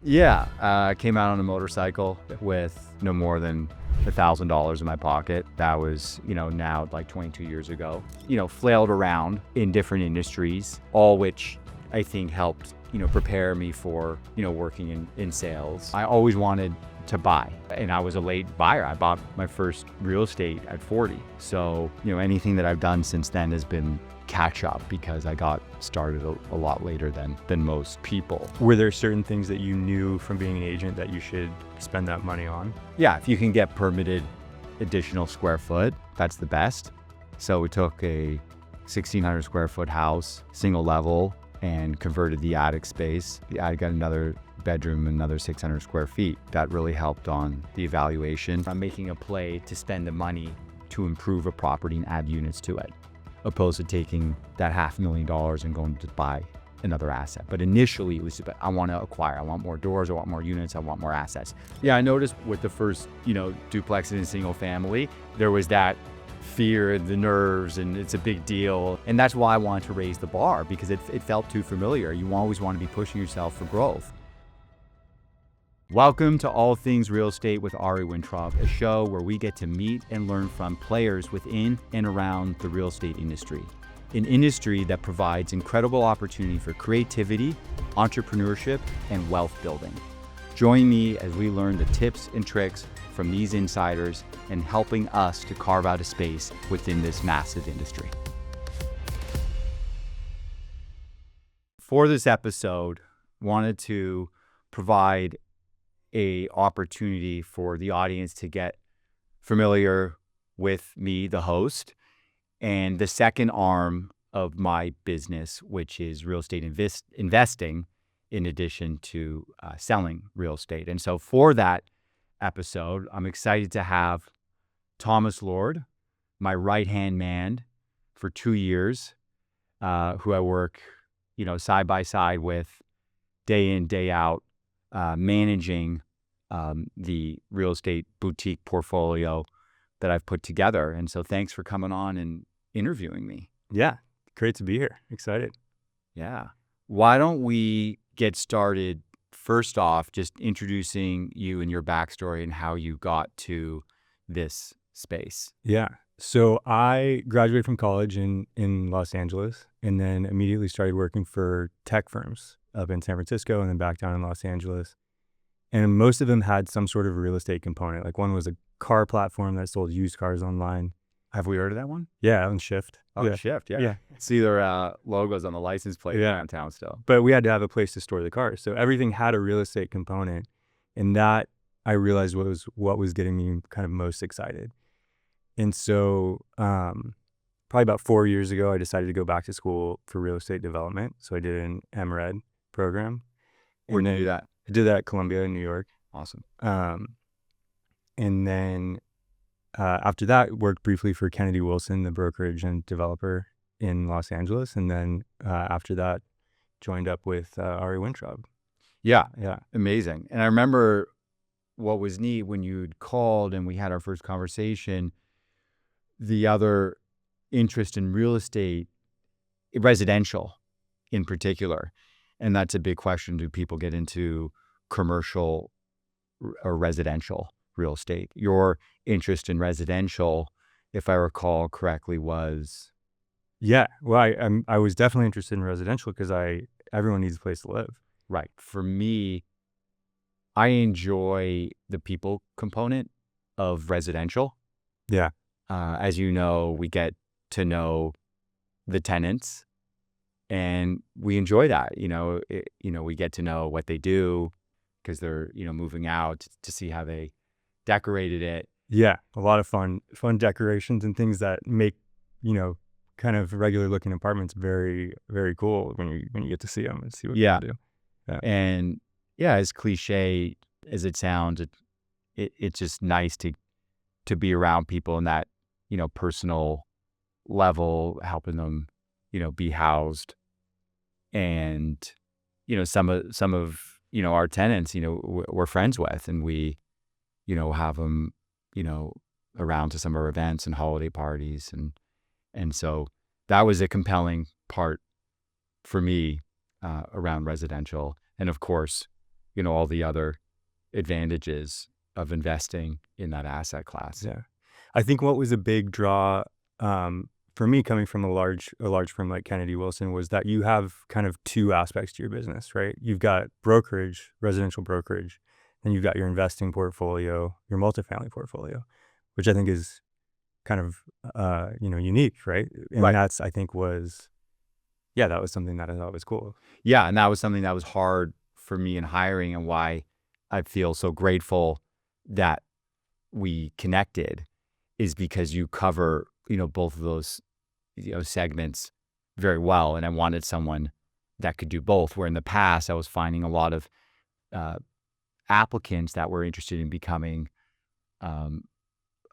Yeah, I came out on a motorcycle with no more than $1,000 in my pocket. That was, now like 22 years ago. Flailed around in different industries, all which I think helped, prepare me for, working in sales. I always wanted to buy, and I was a late buyer. I bought my first real estate at 40. So, anything that I've done since then has been catch up because I got started a lot later than most people. Were there certain things that you knew from being an agent that you should spend that money on? Yeah, if you can get permitted additional square foot, that's the best. So we took a 1,600 square foot house, single level, and converted the attic space. The attic got another bedroom, another 600 square feet. That really helped on the evaluation. I'm making a play to spend the money to improve a property and add units to it, opposed to taking that $500,000 and going to buy another asset. But initially it was about, I want to acquire, I want more doors, I want more units, I want more assets. Yeah, I noticed with the first, duplex in a single family, there was that fear, the nerves, and it's a big deal. And that's why I wanted to raise the bar, because it felt too familiar. You always want to be pushing yourself for growth. Welcome to All Things Real Estate with Ari Wintraub, a show where we get to meet and learn from players within and around the real estate industry, an industry that provides incredible opportunity for creativity, entrepreneurship, and wealth building. Join me as we learn the tips and tricks from these insiders and helping us to carve out a space within this massive industry. For this episode, wanted to provide a opportunity for the audience to get familiar with me, the host, and the second arm of my business, which is real estate investing in addition to selling real estate. And so for that episode, I'm excited to have Thomas Laud, my right-hand man for 2 years, who I work, side by side with day in, day out, managing the real estate boutique portfolio that I've put together. And so thanks for coming on and interviewing me. Yeah, great to be here. Excited. Yeah. Why don't we get started first off, just introducing you and your backstory and how you got to this space. Yeah. So I graduated from college in Los Angeles and then immediately started working for tech firms up in San Francisco and then back down in Los Angeles. And most of them had some sort of real estate component. Like one was a car platform that sold used cars online. Have we heard of that one? Yeah, on Shift. Oh, yeah. Shift, yeah. Yeah. See their logos on the license plate downtown still. But we had to have a place to store the cars. So everything had a real estate component. And that I realized what was getting me kind of most excited. And so probably about 4 years ago, I decided to go back to school for real estate development. So I did an MRED program. Where did you do that? I did that at Columbia in New York. Awesome. And then after that, worked briefly for Kennedy Wilson, the brokerage and developer in Los Angeles. And then after that, joined up with Ari Wintraub. Yeah. Amazing. And I remember what was neat when you'd called and we had our first conversation, the other interest in real estate, residential in particular. And that's a big question. Do people get into commercial or residential real estate? Your interest in residential, if I recall correctly, was... Yeah, well, I was definitely interested in residential because everyone needs a place to live. Right. For me, I enjoy the people component of residential. Yeah. As you know, we get to know the tenants and we enjoy that. We get to know what they do because they're, moving out to see how they decorated it. Yeah. A lot of fun decorations and things that make, kind of regular looking apartments very, very cool when you get to see them and see what they do. Yeah. And yeah, as cliche as it sounds, it's just nice to be around people in that, personal level, helping them, be housed. And, some of, our tenants, we're friends with, and we, have them, around to some of our events and holiday parties. And so that was a compelling part for me around residential. And of course, all the other advantages of investing in that asset class. Yeah. I think what was a big draw for me coming from a large firm like Kennedy Wilson was that you have kind of two aspects to your business, right? You've got brokerage, residential brokerage, and you've got your investing portfolio, your multifamily portfolio, which I think is kind of unique, right? And Right. that's I think was that was something that I thought was cool. Yeah, and that was something that was hard for me in hiring, and why I feel so grateful that we connected is because you cover, both of those, segments very well. And I wanted someone that could do both, where in the past I was finding a lot of applicants that were interested in becoming um,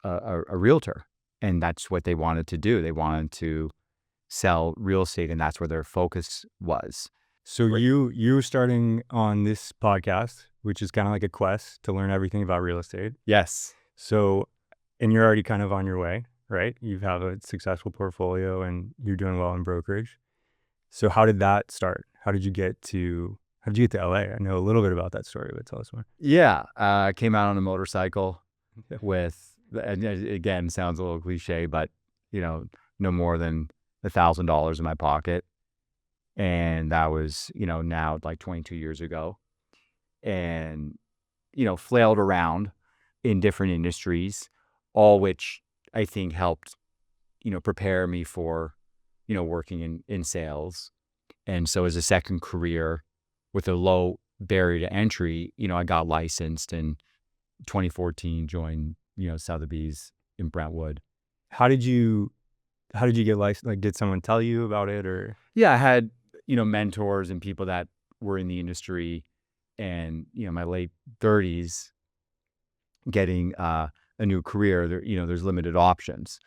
a realtor. And that's what they wanted to do. They wanted to sell real estate, and that's where their focus was. So Right. you were starting on this podcast, which is kind of like a quest to learn everything about real estate. Yes. So, and you're already kind of on your way, right? You have a successful portfolio and you're doing well in brokerage. So how did that start? How did you get to LA? I know a little bit about that story, but tell us more. Yeah. I came out on a motorcycle with, and again, sounds a little cliche, but, no more than $1,000 in my pocket. And that was, now like 22 years ago. And, flailed around in different industries, all which I think helped, prepare me for, working in sales. And so as a second career with a low barrier to entry, I got licensed in 2014, joined, Sotheby's in Brentwood. How did you get licensed? Like, did someone tell you about it or? Yeah, I had, mentors and people that were in the industry, and, my late 30s getting a new career, there, there's limited options.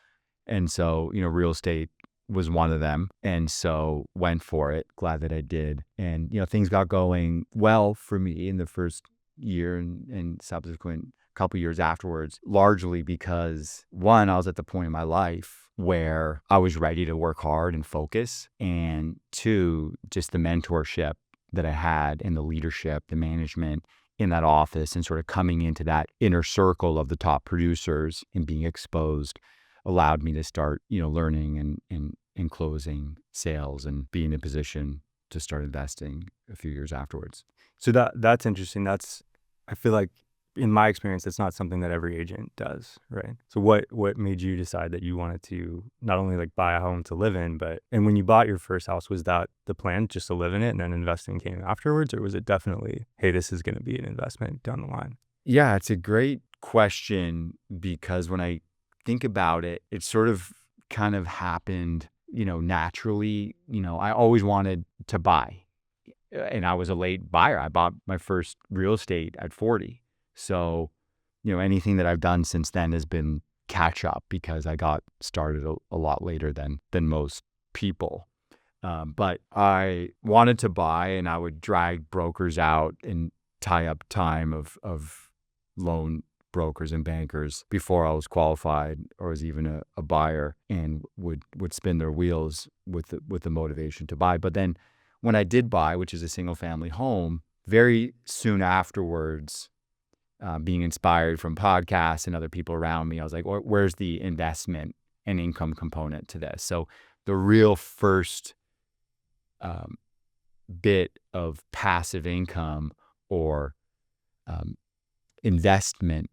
And so, real estate was one of them. And so went for it. Glad that I did. And, things got going well for me in the first year and subsequent couple years afterwards, largely because, one, I was at the point in my life where I was ready to work hard and focus. And two, just the mentorship that I had and the leadership, the management in that office, and sort of coming into that inner circle of the top producers and being exposed allowed me to start, learning and closing sales and be in a position to start investing a few years afterwards. So that's interesting. I feel like in my experience, it's not something that every agent does, right? So what made you decide that you wanted to not only like buy a home to live in, and when you bought your first house, was that the plan, just to live in it and then investing came afterwards? Or was it definitely, hey, this is going to be an investment down the line? Yeah, it's a great question, because when I think about it, it sort of kind of happened, naturally. I always wanted to buy, and I was a late buyer. I bought my first real estate at 40. So, anything that I've done since then has been catch up, because I got started a lot later than most people. But I wanted to buy, and I would drag brokers out and tie up time of loan brokers and bankers before I was qualified or was even a buyer, and would spin their wheels with the motivation to buy. But then when I did buy, which is a single family home, very soon afterwards, being inspired from podcasts and other people around me, I was like, where's the investment and income component to this? So the real first bit of passive income or investment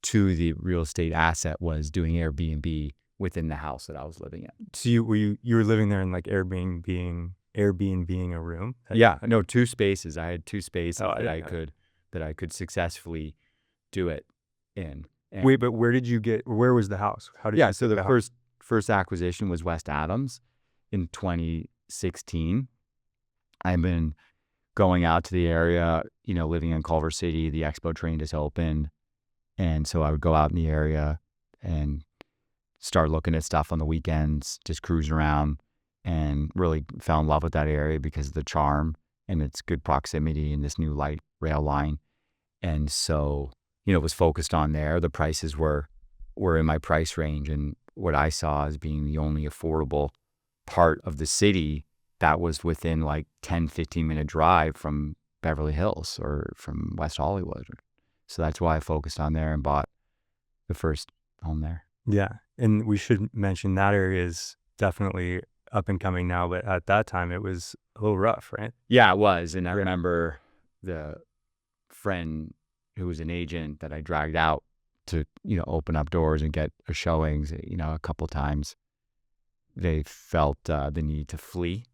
to the real estate asset was doing Airbnb within the house that I was living in. So you were living there in like Airbnb a room? Yeah, no, 2 spaces. I had 2 spaces Oh, that I could successfully do it in. And Wait, but where was the house? How did you so pick the house? first acquisition was West Adams in 2016. I've been going out to the area, living in Culver City. The Expo train just opened. And so I would go out in the area and start looking at stuff on the weekends, just cruise around, and really fell in love with that area because of the charm and its good proximity and this new light rail line. And so, was focused on there. The prices were in my price range, and what I saw as being the only affordable part of the city that was within like 10, 15-minute drive from Beverly Hills or from West Hollywood. So that's why I focused on there and bought the first home there. Yeah. And we should mention that area is definitely up and coming now, but at that time it was a little rough, right? Yeah, it was. And I remember the friend who was an agent that I dragged out to, open up doors and get a showings, a couple times. They felt the need to flee.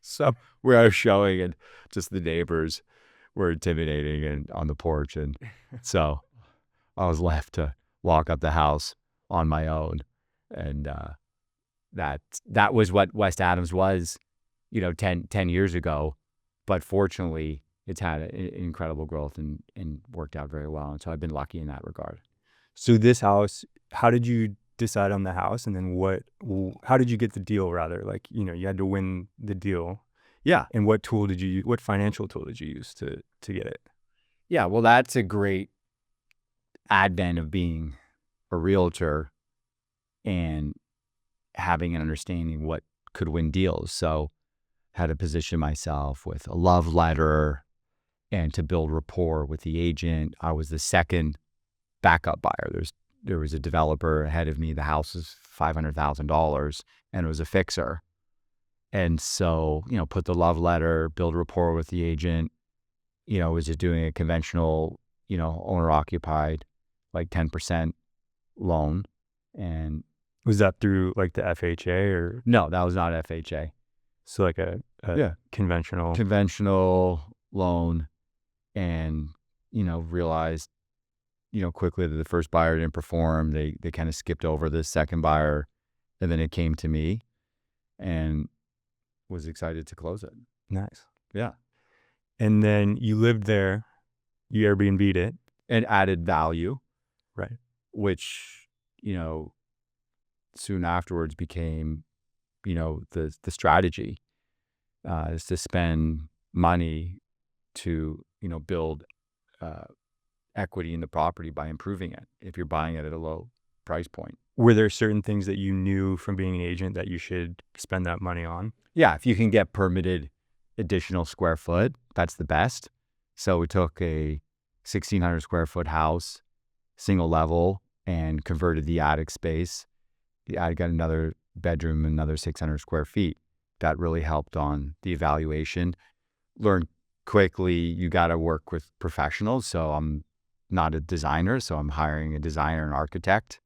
So where I was showing, and just the neighbors were intimidating and on the porch. And so I was left to walk up the house on my own. And that was what West Adams was, 10 years ago. But fortunately, it's had an incredible growth and worked out very well. And so I've been lucky in that regard. So this house, how did you decide on the house? And then how did you get the deal rather? Like, you had to win the deal. Yeah. And what financial tool did you use to get it? Yeah. Well, that's a great advent of being a realtor and having an understanding what could win deals. So had to position myself with a love letter and to build rapport with the agent. I was the second backup buyer. There was a developer ahead of me. The house was $500,000 and it was a fixer. And so, put the love letter, build rapport with the agent, was just doing a conventional, owner occupied, like 10% loan. And was that through like the FHA or? No, that was not FHA. So like a conventional loan, and, realized, quickly that the first buyer didn't perform. They kind of skipped over the second buyer, and then it came to me and was excited to close it. Nice. Yeah. And then you lived there, you Airbnb'd it. And added value. Right. Which, soon afterwards became, the strategy is to spend money to, build equity in the property by improving it if you're buying it at a low price point. Were there certain things that you knew from being an agent that you should spend that money on? Yeah, if you can get permitted additional square foot, that's the best. So we took a 1,600 square foot house, single level, and converted the attic space. The attic got another bedroom, another 600 square feet. That really helped on the evaluation. Learned quickly you got to work with professionals. So I'm not a designer, so I'm hiring a designer and architect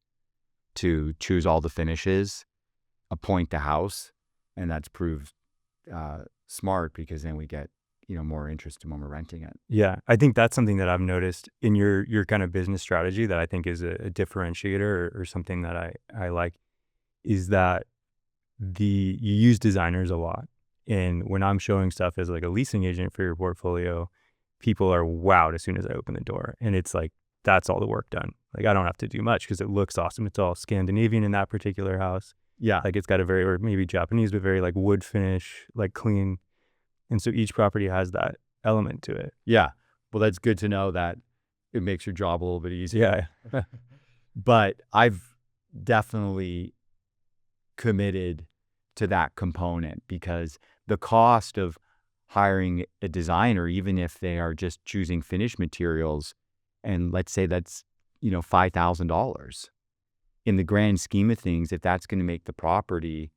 to choose all the finishes, appoint the house, and that's proved smart because then we get more interest when we're renting it. Yeah, I think that's something that I've noticed in your kind of business strategy that I think is a differentiator or something that I like, is that you use designers a lot. And when I'm showing stuff as like a leasing agent for your portfolio, people are wowed as soon as I open the door. And it's like, that's all the work done. Like I don't have to do much because it looks awesome. It's all Scandinavian in that particular house. Yeah. Like it's got a very, or maybe Japanese, but very like wood finish, like clean. And so each property has that element to it. Yeah. Well, that's good to know that it makes your job a little bit easier. Yeah. But I've definitely committed to that component because the cost of hiring a designer, even if they are just choosing finished materials, and let's say that's, $5,000 in the grand scheme of things, if that's going to make the property,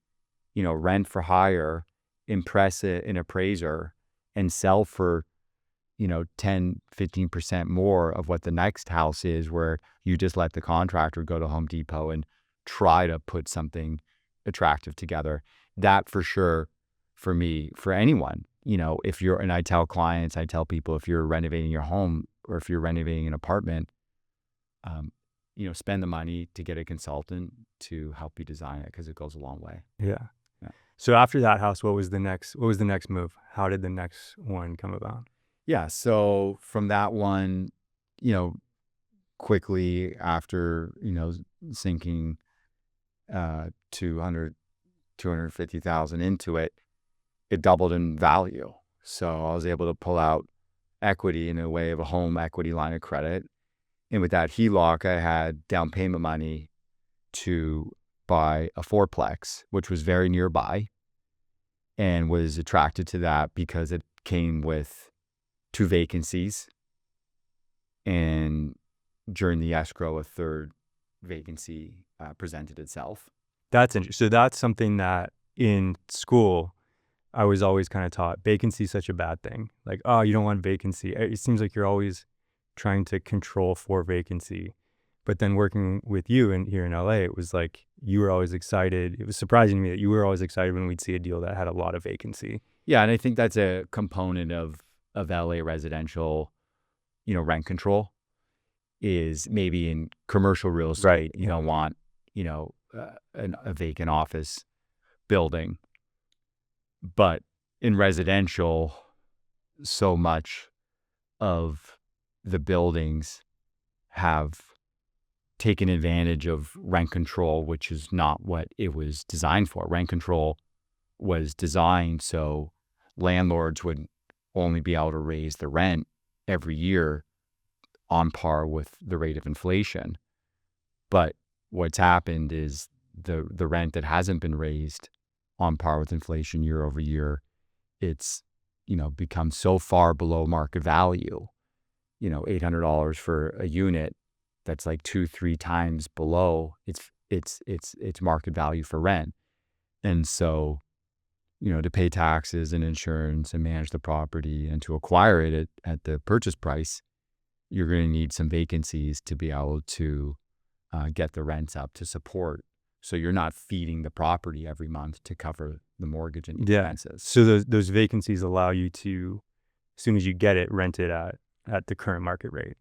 rent for hire, impress an appraiser, and sell for, 10, 15% more of what the next house is, where you just let the contractor go to Home Depot and try to put something attractive together. That for sure, for me, for anyone, and I tell clients, I tell people, if you're renovating your home or if you're renovating an apartment, spend the money to get a consultant to help you design it because it goes a long way. Yeah. So after that house, what was the next move? How did the next one come about? Yeah. So from that one, quickly after, sinking 250,000 into it, it doubled in value. So I was able to pull out equity in a way of a home equity line of credit. And with that HELOC, I had down payment money to buy a fourplex, which was very nearby, and was attracted to that because it came with 2 vacancies, and during the escrow, a third vacancy presented itself. That's interesting. So that's something that in school, I was always kind of taught vacancy is such a bad thing. Like, oh, you don't want vacancy. It seems like you're always trying to control for vacancy. But then working with you here in LA, it was like you were always excited. It was surprising to me that you were always excited when we'd see a deal that had a lot of vacancy. Yeah, and I think that's a component of LA residential, rent control, is maybe in commercial real estate, Right. you don't want, a vacant office building. But in residential, so much of the buildings have taken advantage of rent control, which is not what it was designed for. Rent control was designed so landlords would only be able to raise the rent every year on par with the rate of inflation. But what's happened is the rent that hasn't been raised on par with inflation year over year, it's, become so far below market value, $800 for a unit, that's like 2-3 times below its market value for rent. And so, to pay taxes and insurance and manage the property and to acquire it at the purchase price, you're going to need some vacancies to be able to get the rents up to support. So you're not feeding the property every month to cover the mortgage and expenses. So those vacancies allow you to, as soon as you get it, rent it at the current market rate.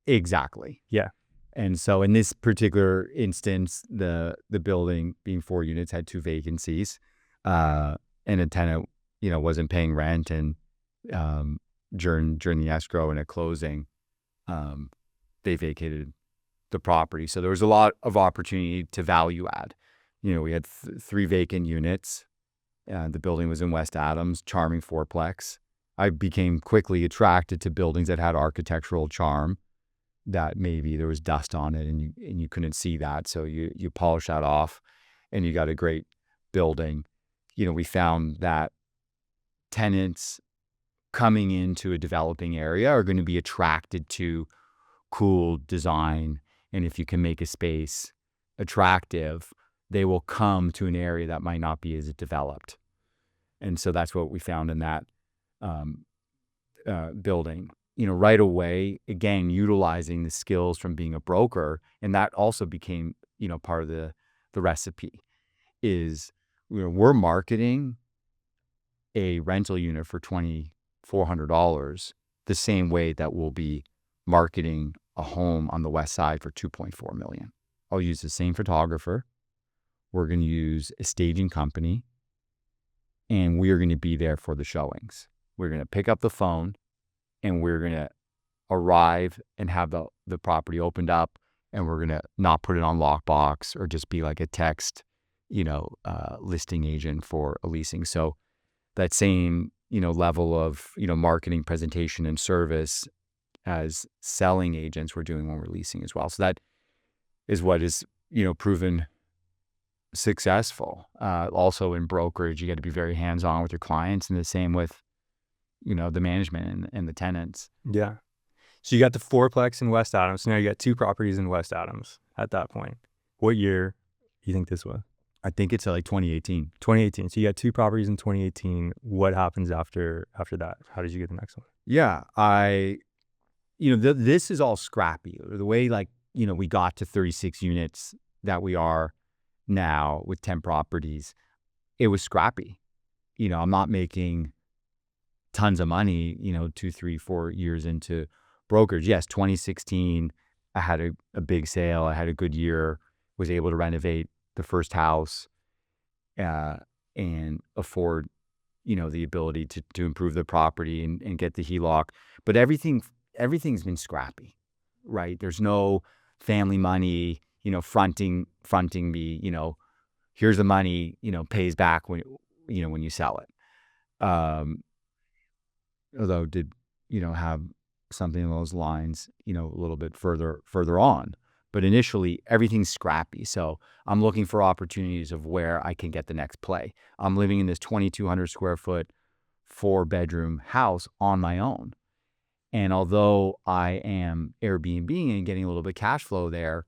Exactly. Yeah. And so in this particular instance, the building being 4 units had 2 vacancies, and a tenant, wasn't paying rent, and during the escrow and at closing, they vacated the property. So there was a lot of opportunity to value add. We had 3 vacant units. The building was in West Adams, charming fourplex. I became quickly attracted to buildings that had architectural charm, that maybe there was dust on it and you couldn't see that. So you polish that off and you got a great building. We found that tenants coming into a developing area are going to be attracted to cool design. And if you can make a space attractive, they will come to an area that might not be as developed. And so that's what we found in that building. Right away, again, utilizing the skills from being a broker. And that also became, part of the recipe is, we're marketing a rental unit for $2,400 the same way that we'll be marketing a home on the West Side for $2.4 million. I'll use the same photographer. We're going to use a staging company, and we're going to be there for the showings. We're going to pick up the phone, and we're going to arrive and have the property opened up, and we're going to not put it on lockbox or just be like a text, listing agent for a leasing. So that same, level of, marketing, presentation, and service as selling agents we're doing when we're leasing as well. So that is what is, proven successful. Also in brokerage, you got to be very hands-on with your clients, and the same with, the management and the tenants. Yeah. So you got the fourplex in West Adams. So now you got 2 properties in West Adams at that point. What year do you think this was? I think it's like 2018. 2018. So you got 2 properties in 2018. What happens after that? How did you get the next one? Yeah, this is all scrappy. The way, we got to 36 units that we are now with 10 properties, it was scrappy. I'm not making tons of money, 2, 3, 4 years into brokerage. Yes, 2016, I had a big sale. I had a good year, was able to renovate the first house and afford, the ability to improve the property and get the HELOC. But everything's been scrappy, right? There's no family money, fronting me, here's the money, pays back when you sell it. Although did, have something along those lines, a little bit further on. But initially, everything's scrappy. So I'm looking for opportunities of where I can get the next play. I'm living in this 2,200 square foot 4-bedroom house on my own. And although I am Airbnb and getting a little bit of cash flow there,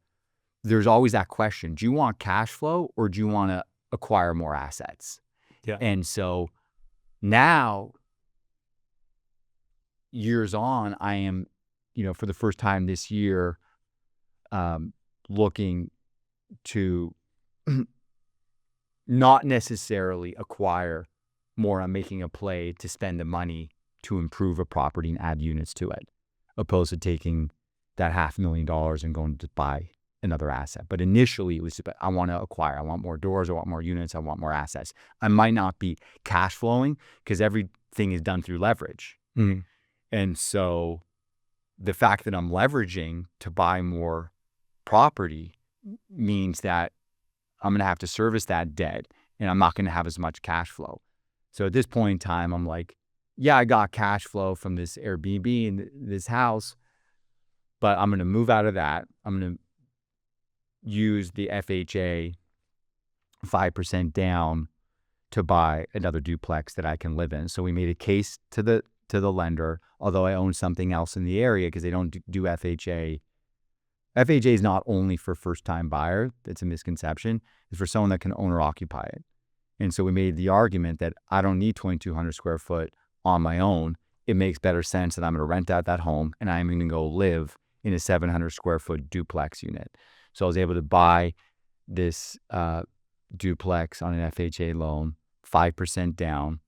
there's always that question, do you want cash flow or do you want to acquire more assets? Yeah. And so now, years on, I am, for the first time this year, looking to not necessarily acquire more. I'm making a play to spend the money to improve a property and add units to it, opposed to taking that $500,000 and going to buy another asset. But initially it was, I want to acquire, I want more doors, I want more units, I want more assets. I might not be cash flowing because everything is done through leverage. Mm. And so the fact that I'm leveraging to buy more property means that I'm going to have to service that debt and I'm not going to have as much cash flow. So at this point in time, I'm like, yeah, I got cash flow from this Airbnb and this house, but I'm going to move out of that. I'm going to use the FHA 5% down to buy another duplex that I can live in. So we made a case to the lender, although I own something else in the area because they don't do FHA. FHA is not only for first-time buyer. That's a misconception. It's for someone that can own or occupy it. And so we made the argument that I don't need 2,200 square foot on my own. It makes better sense that I'm going to rent out that home and I'm going to go live in a 700 square foot duplex unit. So I was able to buy this duplex on an FHA loan, 5% down.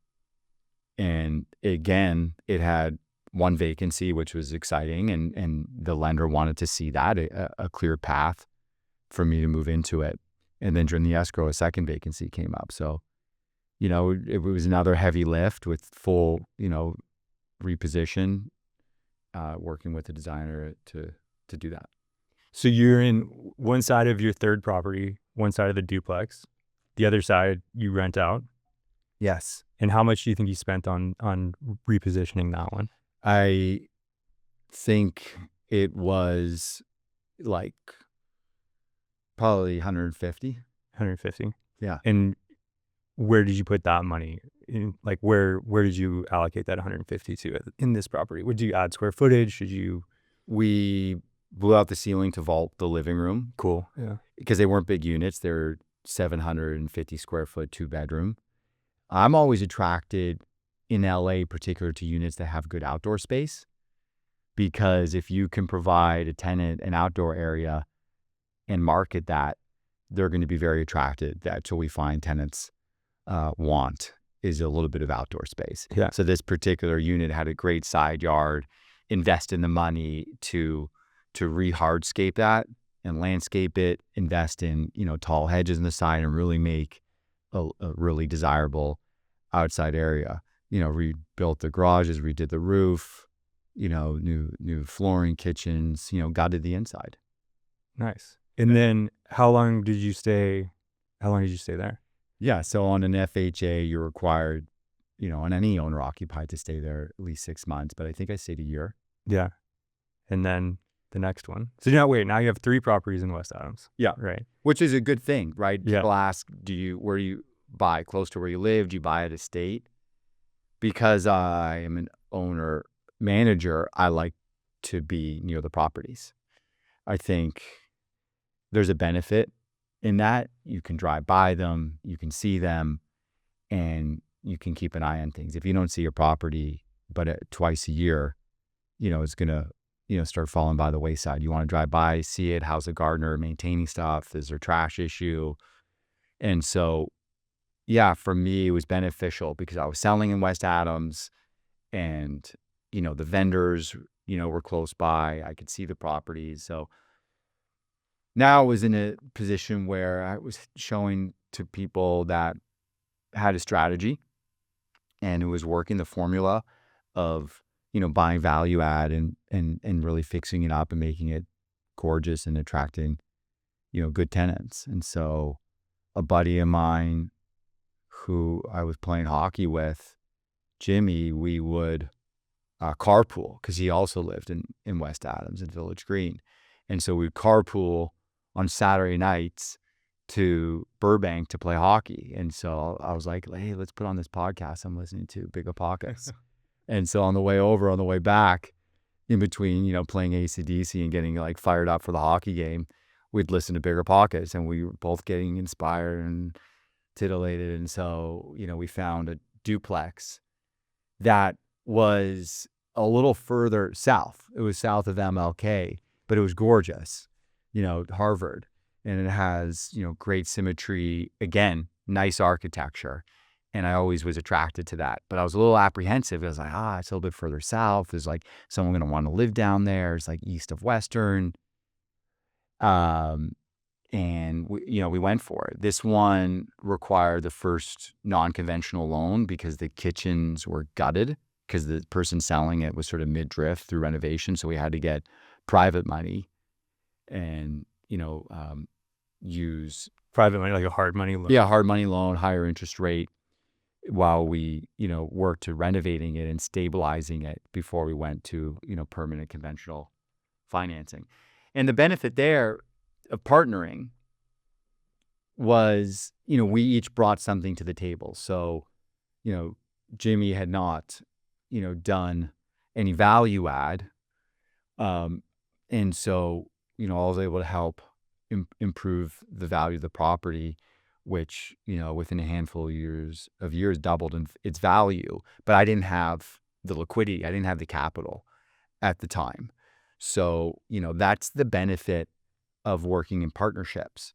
And again, it had one vacancy, which was exciting. And the lender wanted to see that, a clear path for me to move into it. And then during the escrow, a second vacancy came up. So, it was another heavy lift with full, reposition, working with the designer to do that. So you're in one side of your third property, one side of the duplex, the other side you rent out. Yes. And how much do you think you spent on repositioning that one? I think it was like probably 150. 150. Yeah. And where did you put that money? Like where did you allocate that 150 to in this property? Would you add square footage? We blew out the ceiling to vault the living room. Cool. Yeah. Because they weren't big units. They're 750 square foot, 2-bedroom. I'm always attracted in LA, particular to units that have good outdoor space, because if you can provide a tenant an outdoor area and market that, they're going to be very attracted. That's what we find tenants want, is a little bit of outdoor space. Yeah. So this particular unit had a great side yard, invest in the money to re-hardscape that and landscape it, invest in, tall hedges on the side and really make a really desirable outside area. Rebuilt the garages, redid the roof, new flooring, kitchens, gutted the inside. Nice. And then how long did you stay there? Yeah. So on an FHA, you're required, on any owner occupied, to stay there at least 6 months, but I think I stayed a year. Yeah. And then the next one. So now you have 3 properties in West Adams. Yeah. Right. Which is a good thing, right? Yeah. People ask, where do you buy? Close to where you live? Do you buy at a state? Because I am an owner manager, I like to be near the properties. I think there's a benefit in that. You can drive by them, you can see them, and you can keep an eye on things. If you don't see your property but twice a year, it's going to, start falling by the wayside. You want to drive by, see it, how's the gardener maintaining stuff, is there a trash issue? And so, yeah, for me, it was beneficial because I was selling in West Adams and, the vendors, were close by. I could see the properties. So now I was in a position where I was showing to people that had a strategy and it was working, the formula of, buying value add and really fixing it up and making it gorgeous and attracting, good tenants. And so a buddy of mine who I was playing hockey with, Jimmy, we would carpool because he also lived in West Adams in Village Green. And so we'd carpool on Saturday nights to Burbank to play hockey. And so I was like, hey, let's put on this podcast I'm listening to, Bigger Pockets. And so on the way over, on the way back, in between, playing AC/DC and getting like fired up for the hockey game, we'd listen to Bigger Pockets, and we were both getting inspired and titillated. And so, we found a duplex that was a little further south. It was south of MLK, but it was gorgeous, Harvard. And it has, great symmetry, again, nice architecture. And I always was attracted to that. But I was a little apprehensive. I was like, it's a little bit further south. Is like someone going to want to live down there? It's like east of Western. And we went for it. This one required the first non-conventional loan because the kitchens were gutted because the person selling it was sort of mid-drift through renovation. So we had to get private money and, use Private money, like a hard money loan. Yeah, hard money loan, higher interest rate, while we, worked to renovating it and stabilizing it before we went to, permanent conventional financing. And the benefit there of partnering was, we each brought something to the table. So, Jimmy had not, done any value add. And so, I was able to help improve the value of the property, which, within a handful of years doubled in its value. But I didn't have the liquidity. I didn't have the capital at the time. So, that's the benefit of working in partnerships.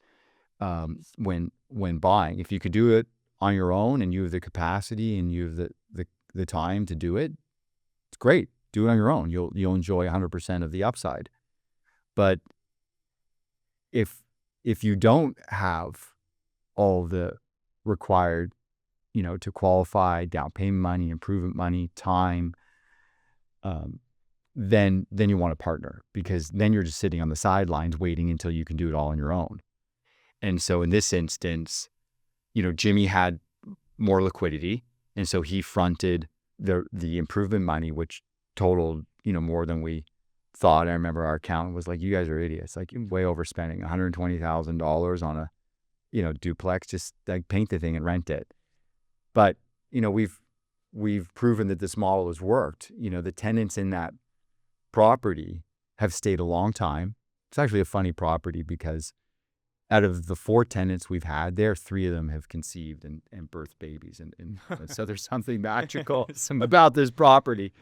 When buying, if you could do it on your own and you have the capacity and you have the time to do it, it's great. Do it on your own. You'll enjoy 100% of the upside. But if you don't have all the required, to qualify, down payment money, improvement money, time, then you want to partner, because then you're just sitting on the sidelines waiting until you can do it all on your own. And so in this instance, Jimmy had more liquidity, and so he fronted the improvement money, which totaled, more than we thought. I remember our accountant was like, you guys are idiots, like way overspending $120,000 on a, duplex, just like paint the thing and rent it. But, we've proven that this model has worked. The tenants in that property have stayed a long time. It's actually a funny property because out of the 4 tenants we've had there, 3 of them have conceived and birthed babies. And so there's something magical about this property.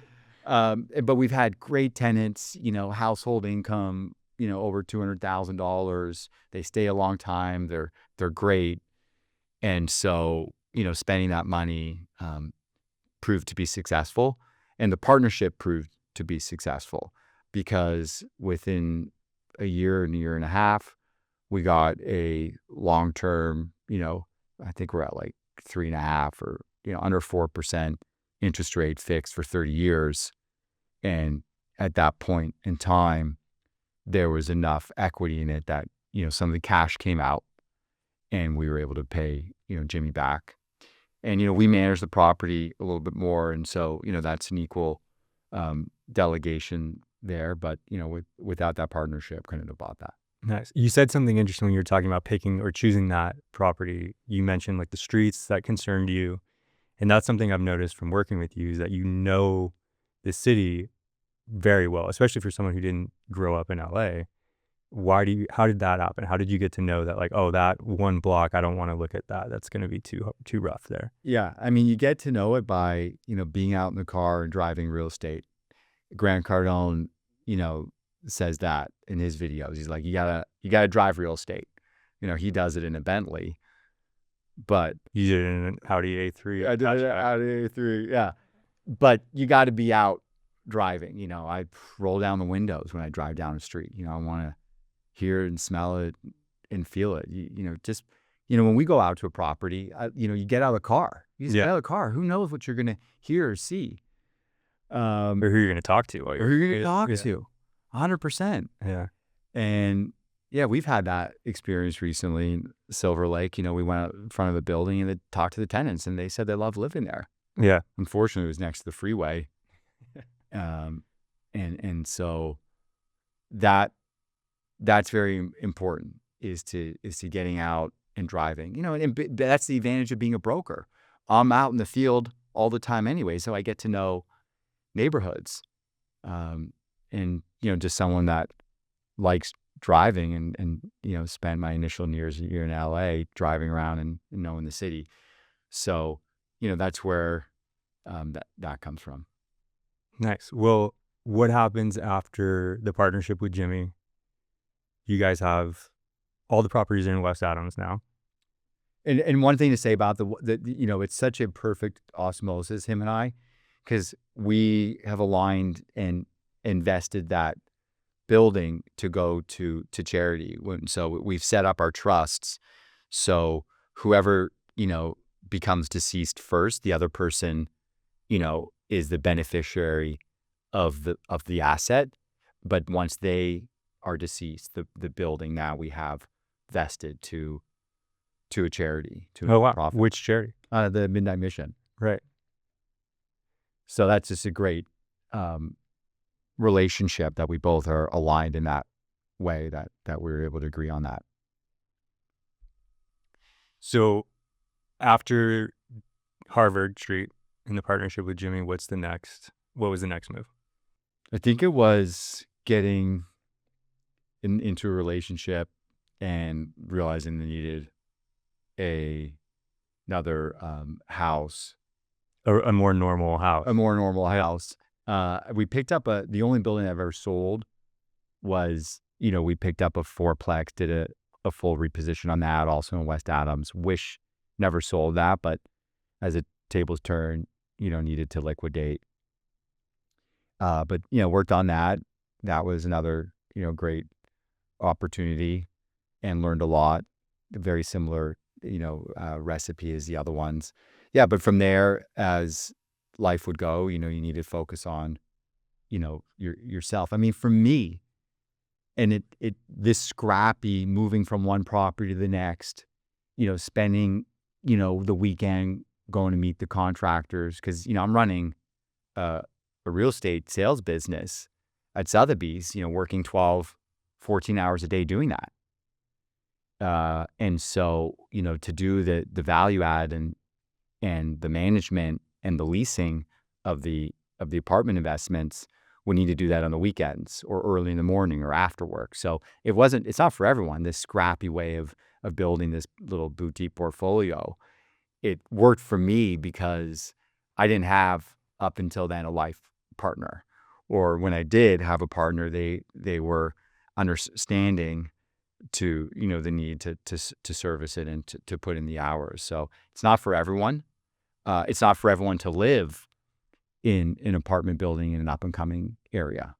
But we've had great tenants, household income, over $200,000. They stay a long time. They're great. And so, spending that money proved to be successful, and the partnership proved to be successful, because within a year and a half, we got a long-term, I think we're at like 3.5 or, under 4% interest rate fixed for 30 years. And at that point in time, there was enough equity in it that, some of the cash came out and we were able to pay, Jimmy back. And, we manage the property a little bit more. And so, that's an equal delegation there. But, without that partnership, couldn't have bought that. Nice. You said something interesting when you were talking about picking or choosing that property. You mentioned like the streets that concerned you. And that's something I've noticed from working with you, is that the city very well, especially for someone who didn't grow up in LA. How did that happen? How did you get to know that, like, oh, that one block, I don't want to look at that. That's going to be too rough there. Yeah. I mean, you get to know it by, being out in the car and driving real estate. Grant Cardone, says that in his videos. He's like, you gotta drive real estate. He does it in a Bentley, but you did it in an Audi A3. I did it in an Audi A3. Yeah. But you got to be out driving. I roll down the windows when I drive down the street. I want to hear and smell it and feel it. Just when we go out to a property, you get out of the car. You just get out of the car. Who knows what you're gonna hear or see, or who you're gonna talk to, or who you're gonna talk to. 100%. Yeah. And yeah, we've had that experience recently in Silver Lake. We went out in front of the building and they talked to the tenants, and they said they love living there. Yeah. Unfortunately, it was next to the freeway. And so that's very important, is to getting out and driving. And that's the advantage of being a broker. I'm out in the field all the time anyway, so I get to know neighborhoods. And just someone that likes driving and spend my initial years here in LA driving around and knowing the city. So, that's where that comes from. Nice. Well, what happens after the partnership with Jimmy? You guys have all the properties in West Adams now. And one thing to say about it's such a perfect osmosis, him and I, because we have aligned and invested that building to go to charity. So we've set up our trusts. So whoever, becomes deceased first, the other person, is the beneficiary of the asset. But once they are deceased, the building now we have vested to a charity, to a nonprofit. Which charity? The Midnight Mission. Right. So that's just a great relationship that we both are aligned in that way, that we were able to agree on that. So after Harvard Street in the partnership with Jimmy, what was the next move? I think it was getting into a relationship and realizing they needed another house. A more normal house. A more normal house. We picked up the only building I've ever sold was, we picked up a fourplex, did a full reposition on that, also in West Adams. Wish never sold that, but as the tables turned, needed to liquidate. But worked on that. That was another, great opportunity and learned a lot. Very similar, recipe as the other ones. Yeah, but from there, as life would go, you need to focus on, yourself. I mean, for me, and this scrappy moving from one property to the next, spending, the weekend going to meet the contractors, because, I'm running a real estate sales business at Sotheby's, working 12, 14 hours a day doing that. And so, to do the value add and the management and the leasing of the apartment investments, we need to do that on the weekends or early in the morning or after work. So it's not for everyone, this scrappy way of building this little boutique portfolio. It worked for me because I didn't have up until then a life partner, or when I did have a partner, they were understanding to, the need to service it and to put in the hours. So it's not for everyone. It's not for everyone to live in an apartment building in an up and coming area.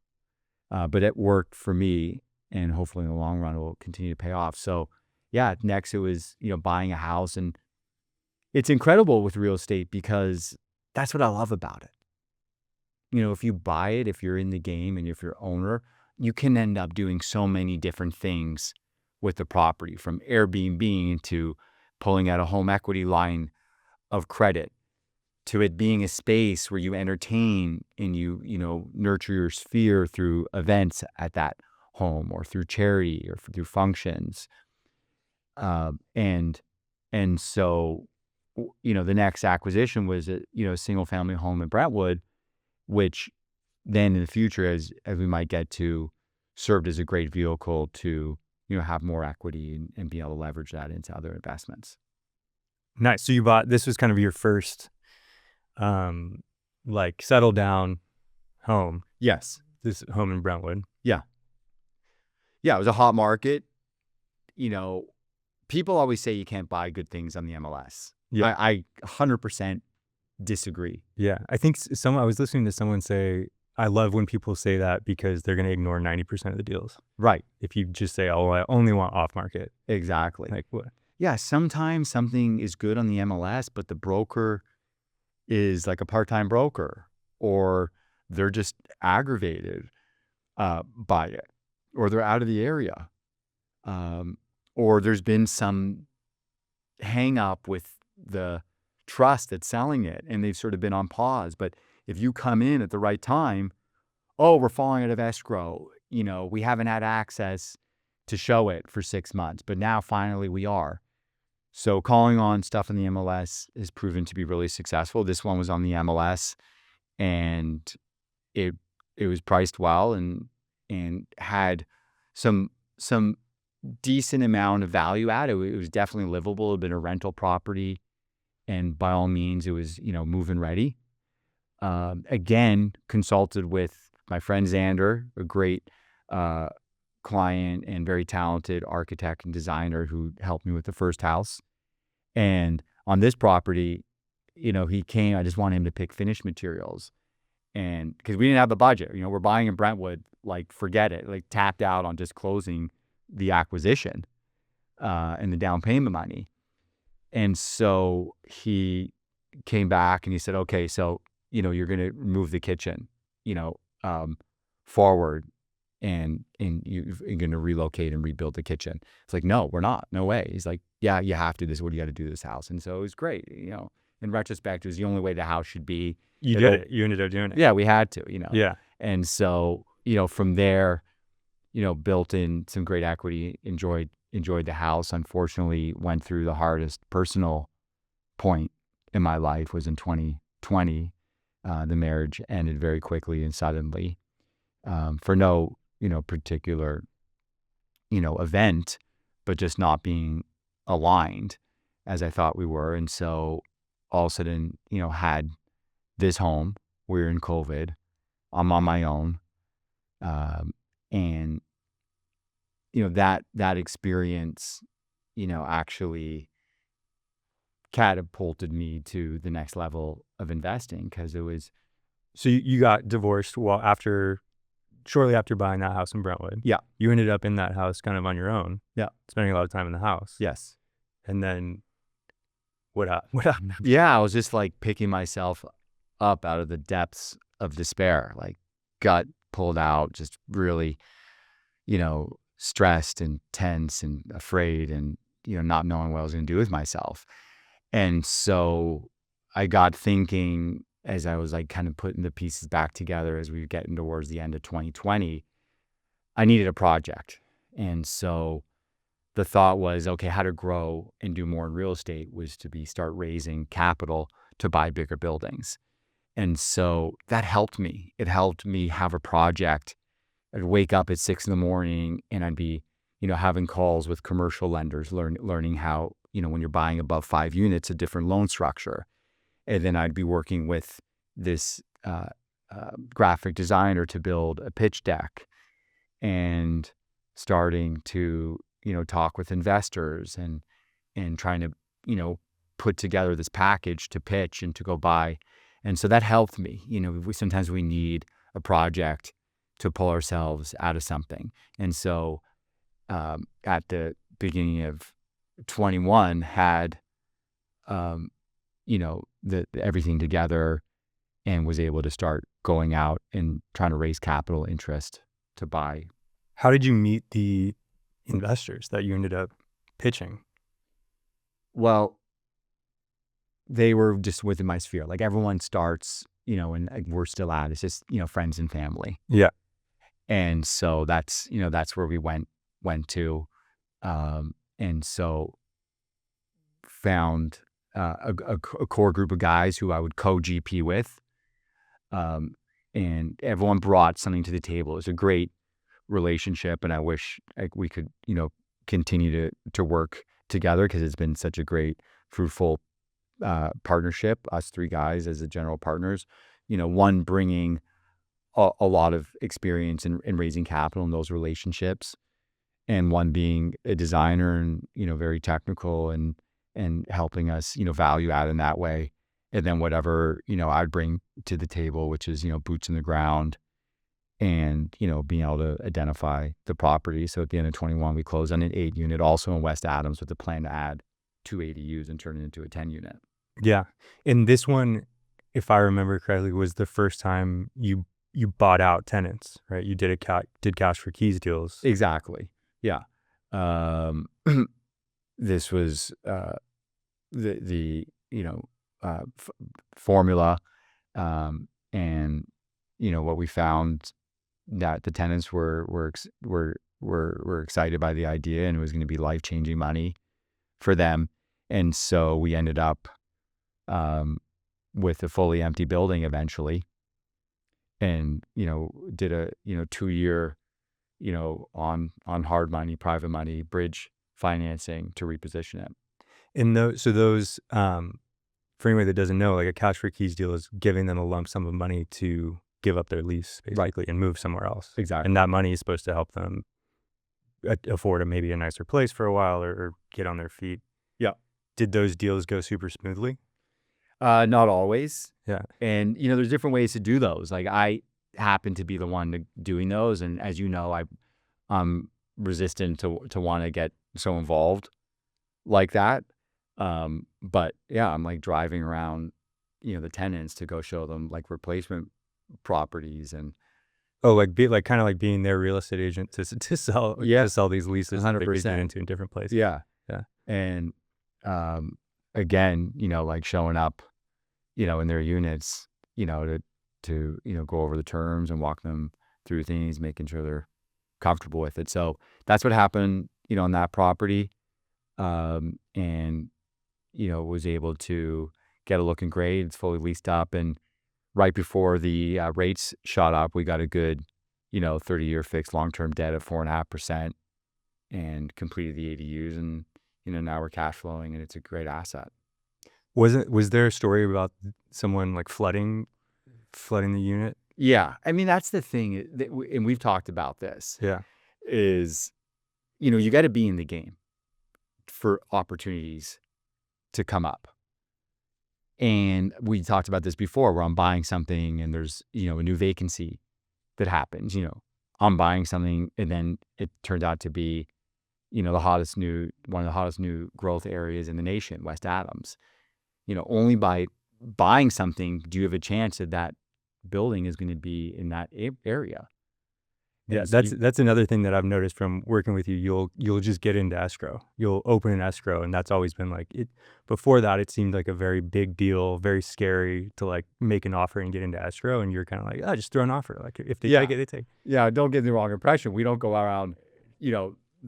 But it worked for me, and hopefully in the long run it will continue to pay off. So yeah, next it was, buying a house. And it's incredible with real estate because that's what I love about it. If you buy it, if you're in the game and if you're owner, you can end up doing so many different things with the property, from Airbnb to pulling out a home equity line of credit, to it being a space where you entertain and you nurture your sphere through events at that home, or through charity, or through functions. And so, the next acquisition was a single family home in Brentwood, which then in the future, as we might get to, served as a great vehicle to have more equity and be able to leverage that into other investments. Nice. So this was kind of your first settle down home. Yes. This home in Brentwood. Yeah. Yeah, it was a hot market. People always say you can't buy good things on the MLS. Yeah. I 100% disagree. Yeah. I think I was listening to someone say, I love when people say that because they're going to ignore 90% of the deals. Right. If you just say, oh, I only want off market. Exactly. Like what? Yeah, sometimes something is good on the MLS, but the broker is like a part-time broker, or they're just aggravated by it, or they're out of the area, or there's been some hang up with the trust that's selling it, and they've sort of been on pause. But if you come in at the right time, oh, we're falling out of escrow, we haven't had access to show it for 6 months, but now finally we are. So calling on stuff in the MLS has proven to be really successful. This one was on the MLS, and it was priced well and had some decent amount of value add. It was definitely livable. It had been a rental property, and by all means, it was move-in ready. Again, consulted with my friend Xander, a great client and very talented architect and designer who helped me with the first house. And on this property, he came. I just wanted him to pick finished materials, and because we didn't have the budget, we're buying in Brentwood, like forget it, like tapped out on just closing the acquisition and the down payment money. And so he came back and he said, okay, so you're going to move the kitchen, forward, and you're going to relocate and rebuild the kitchen. It's like, no, we're not. No way. He's like, yeah, you have to. This is what you got to do to this house. And so it was great. In retrospect, it was the only way the house should be. You did it. You ended up doing it. Yeah, we had to, Yeah. And so, from there, built in some great equity, enjoyed the house. Unfortunately, went through the hardest personal point in my life was in 2020. The marriage ended very quickly and suddenly, for no particular event, but just not being aligned as I thought we were. And so all of a sudden, had this home. We're in COVID. I'm on my own, and that experience, actually catapulted me to the next level of investing, because it was. So you got divorced shortly after buying that house in Brentwood. Yeah. You ended up in that house kind of on your own. Yeah. Spending a lot of time in the house. Yes. And then what happened? Yeah, I was just like picking myself up out of the depths of despair, like gut pulled out, just really, stressed and tense and afraid, and, not knowing what I was going to do with myself. And so I got thinking, as I was like kind of putting the pieces back together as we were getting towards the end of 2020, I needed a project. And so the thought was, okay, how to grow and do more in real estate was to start raising capital to buy bigger buildings. And so that helped me. It helped me have a project. I'd wake up at 6 a.m. and I'd be, having calls with commercial lenders, learning how, when you're buying above 5 units, a different loan structure. And then I'd be working with this graphic designer to build a pitch deck, and starting to, talk with investors and trying to, put together this package to pitch and to go buy. And so that helped me. Sometimes we need a project to pull ourselves out of something. And so at the beginning of 21, had, everything together, and was able to start going out and trying to raise capital interest to buy. How did you meet the investors that you ended up pitching? Well, they were just within my sphere. Like everyone starts, and we're still at, it's just, friends and family. Yeah. And so that's where we went to. And so found a core group of guys who I would co-GP with. And everyone brought something to the table. It was a great relationship, and I wish we could, continue to work together, because it's been such a great, fruitful partnership, us three guys as the general partners, one bringing a lot of experience in raising capital in those relationships, and one being a designer and, very technical and helping us, value add in that way. And then whatever, I'd bring to the table, which is, boots in the ground, and, being able to identify the property. So at the end of 21, we closed on an 8-unit, also in West Adams, with the plan to add 2 ADUs and turn it into a 10-unit. Yeah. And this one, if I remember correctly, was the first time you bought out tenants, right? You did cash for keys deals. Exactly. Yeah. This was the formula, and what we found, that the tenants were excited by the idea, and it was going to be life-changing money for them. And so we ended up with a fully empty building eventually, and did a 2-year on hard money, private money, bridge financing to reposition it. And those for anybody that doesn't know, like a cash for keys deal is giving them a lump sum of money to give up their lease basically and move somewhere else. Exactly. And that money is supposed to help them afford maybe a nicer place for a while or get on their feet. Yeah. Did those deals go super smoothly? Not always. Yeah. And there's different ways to do those. Like I happen to be the one doing those, and as you know, I'm resistant to want to get so involved like that. But yeah, I'm like driving around, the tenants to go show them like replacement properties and like kind of like being their real estate agent to sell to sell these leases 100% into in different places. Yeah. Yeah. And again, like showing up, in their units, to go over the terms and walk them through things, making sure they're comfortable with it. So that's what happened, on that property. And was able to get a looking great. It's fully leased up, and right before the rates shot up, we got a good 30-year fixed long-term debt of 4.5% and completed the ADUs, and now we're cash flowing, and it's a great asset. Was there a story about someone like flooding the unit? Yeah, I mean that's the thing, and we've talked about this. Yeah, is you got to be in the game for opportunities to come up. And we talked about this before, where I'm buying something and there's, a new vacancy that happens. I'm buying something and then it turned out to be, one of the hottest new growth areas in the nation, West Adams. Only by buying something do you have a chance that building is going to be in that area. Yeah, that's another thing that I've noticed from working with you. You'll just get into escrow. You'll open an escrow, and that's always been like it. Before that, it seemed like a very big deal, very scary to like make an offer and get into escrow. And you're kind of like, just throw an offer. Like if they take it, they take. Yeah, don't get the wrong impression. We don't go around,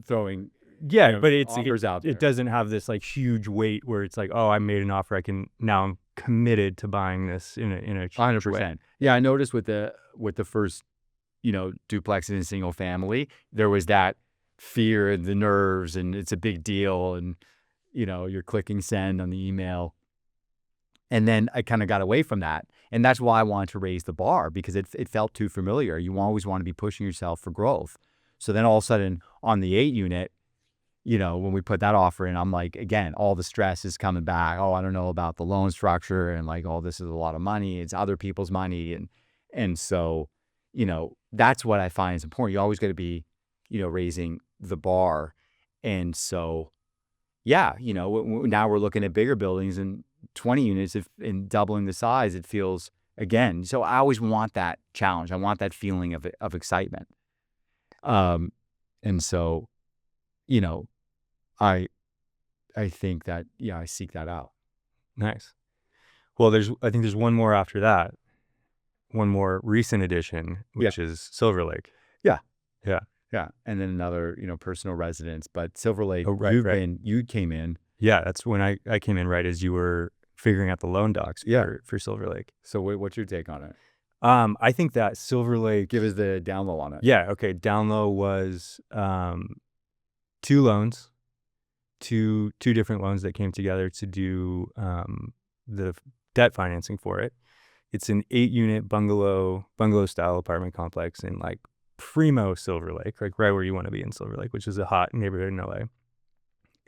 throwing. But offers out there. It doesn't have this like huge weight where it's like, oh, I made an offer. I'm committed to buying this in a 100%. Yeah, I noticed with the first duplex in a single family, there was that fear and the nerves, and it's a big deal, and you're clicking send on the email. And then I kind of got away from that, and that's why I wanted to raise the bar, because it felt too familiar. You always want to be pushing yourself for growth. So then all of a sudden on the 8 unit, when we put that offer in, I'm like, again, all the stress is coming back. Oh, I don't know about the loan structure, and like, oh, this is a lot of money. It's other people's money, and so that's what I find is important. You always got to be, raising the bar. And so, yeah, now we're looking at bigger buildings and 20 units and doubling the size. It feels, again, so I always want that challenge. I want that feeling of excitement. And so, I think that, I seek that out. Nice. Well, I think there's one more after that. One more recent addition, which is Silver Lake. Yeah. And then another, personal residence. But Silver Lake, you came in. Yeah, that's when I came in right as you were figuring out the loan docs for Silver Lake. So what's your take on it? I think that Silver Lake... Give us the down low on it. Yeah, okay. Down low was 2 loans, two different loans that came together to do the debt financing for it. It's an 8-unit bungalow style apartment complex in like primo Silver Lake, like right where you want to be in Silver Lake, which is a hot neighborhood in LA.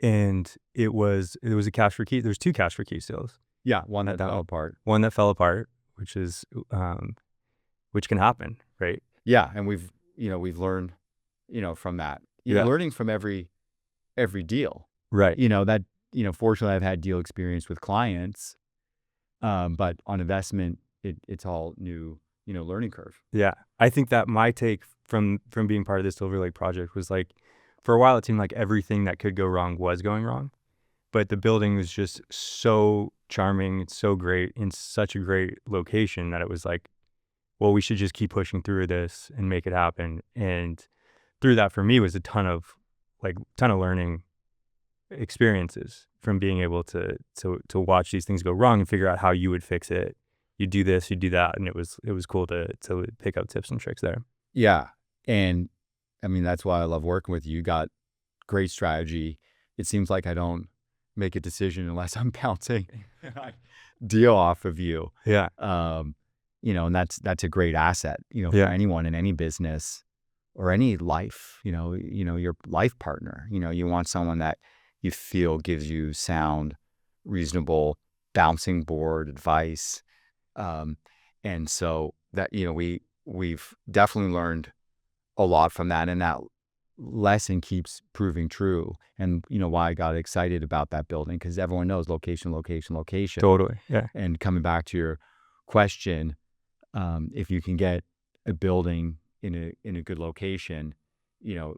And it was a cash for key. There's 2 cash for key sales. Yeah, one that fell apart. One that fell apart, which can happen, right? Yeah, and we've learned, from that. Learning from every deal. Right. Fortunately I've had deal experience with clients, but on investment it's all new, learning curve. Yeah. I think that my take from being part of this Silver Lake project was like, for a while it seemed like everything that could go wrong was going wrong, but the building was just so charming, it's so great, in such a great location that it was like, well, we should just keep pushing through this and make it happen. And through that for me was a ton of learning experiences from being able to watch these things go wrong and figure out how you would fix it. You do this, you do that, and it was cool to pick up tips and tricks there. Yeah. And I mean, that's why I love working with you. You got great strategy. It seems like I don't make a decision unless I'm bouncing deal off of you. Yeah. And that's a great asset, for Yeah. anyone in any business or any life, your life partner. You want someone that you feel gives you sound, reasonable, bouncing board advice. And so that, we've definitely learned a lot from that, and that lesson keeps proving true. And why I got excited about that building, because everyone knows location, location, location. Totally. Yeah. And coming back to your question, if you can get a building in a good location, you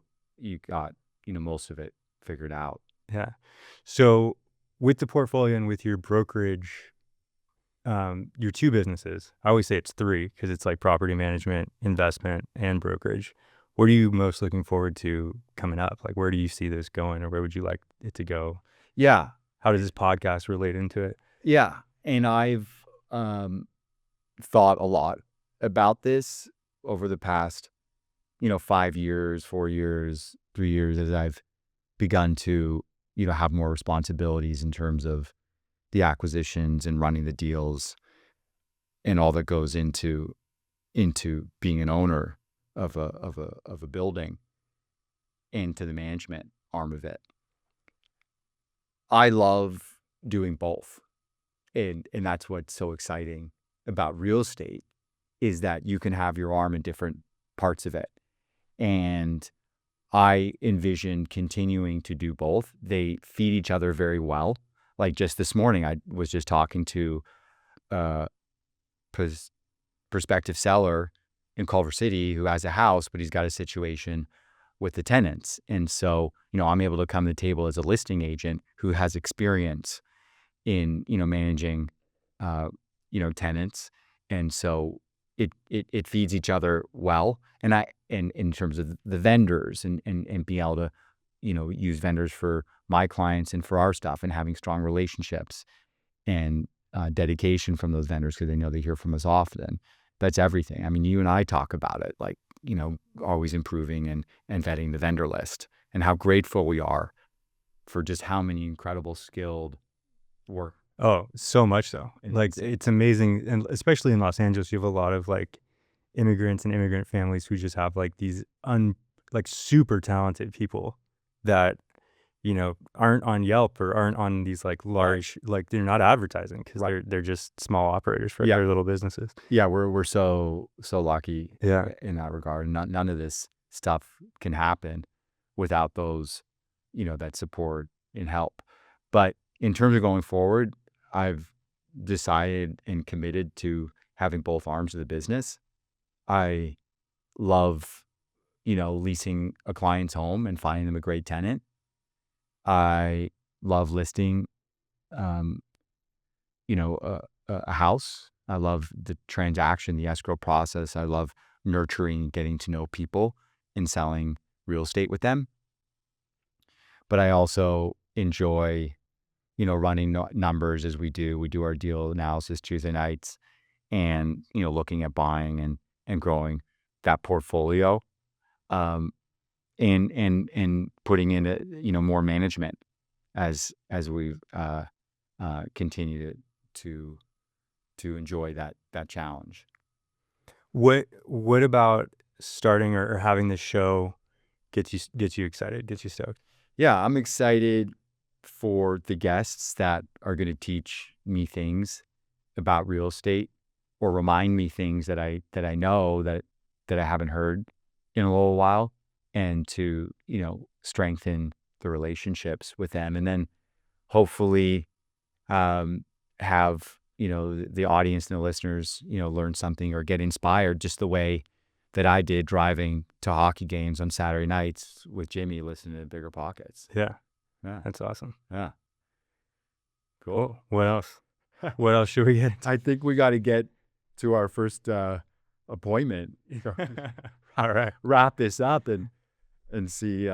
got most of it figured out. Yeah. So with the portfolio and with your brokerage, your two businesses, I always say it's three because it's like property management, investment, and brokerage. What are you most looking forward to coming up? Like, where do you see this going, or where would you like it to go? Yeah. How does this podcast relate into it? Yeah. And I've thought a lot about this over the past, 5 years, 4 years, 3 years, as I've begun to, have more responsibilities in terms of the acquisitions and running the deals and all that goes into being an owner of a building and to the management arm of it. I love doing both. And that's what's so exciting about real estate, is that you can have your arm in different parts of it. And I envision continuing to do both. They feed each other very well. Like just this morning, I was just talking to a prospective seller in Culver City who has a house, but he's got a situation with the tenants. And so, I'm able to come to the table as a listing agent who has experience in, managing, tenants. And so it feeds each other well. And in terms of the vendors and being able to, use vendors for my clients and for our stuff, and having strong relationships and dedication from those vendors, because they know they hear from us often. That's everything. I mean, you and I talk about it, like, always improving and vetting the vendor list, and how grateful we are for just how many incredible skilled work. Oh, so much so. Like, it's amazing. And especially in Los Angeles, you have a lot of like immigrants and immigrant families who just have like these like super talented people that, aren't on Yelp or aren't on these like large, like they're not advertising because they're just small operators for their little businesses. Yeah, we're so lucky. Yeah. In that regard. None of this stuff can happen without those, that support and help. But in terms of going forward, I've decided and committed to having both arms of the business. I love, leasing a client's home and finding them a great tenant. I love listing, a house. I love the transaction, the escrow process. I love nurturing, getting to know people and selling real estate with them. But I also enjoy, running numbers as we do. We do our deal analysis Tuesday nights, and, looking at buying and growing that portfolio, and putting in more management as we continue to enjoy that challenge. What about starting or having this show gets you excited, gets you stoked? Yeah, I'm excited for the guests that are going to teach me things about real estate, or remind me things that I know that I haven't heard in a little while, and to, strengthen the relationships with them. And then hopefully have, the audience and the listeners, learn something or get inspired, just the way that I did driving to hockey games on Saturday nights with Jimmy, listening to Bigger Pockets. Yeah. Yeah. That's awesome. Yeah. Cool. What else? What else should we get into? I think we got to get to our first appointment. All right. Wrap this up and see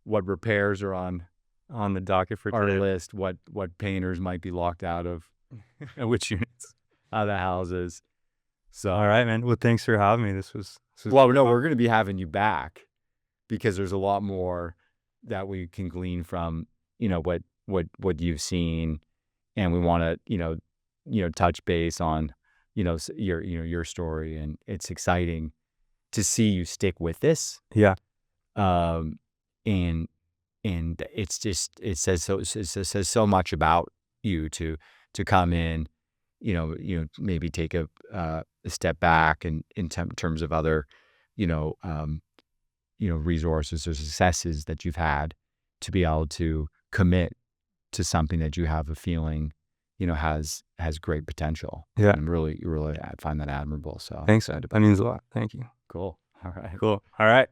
what repairs are on on the docket for our today. list what painters might be locked out of Which units? the houses. So All right, man. Well, thanks for having me. This was well, no, we're going to be having you back because there's a lot more that we can glean from, what you've seen, and we want to, touch base on, your story, and it's exciting to see you stick with this. yeah. Um, and it's just it says so much about you to come in, maybe take a step back and in terms of other, resources or successes that you've had to be able to commit to something that you have a feeling, has great potential. Yeah. And really, I find that admirable. So Thanks, Ed. That means a lot. Thank you. cool. All right. Cool. All right.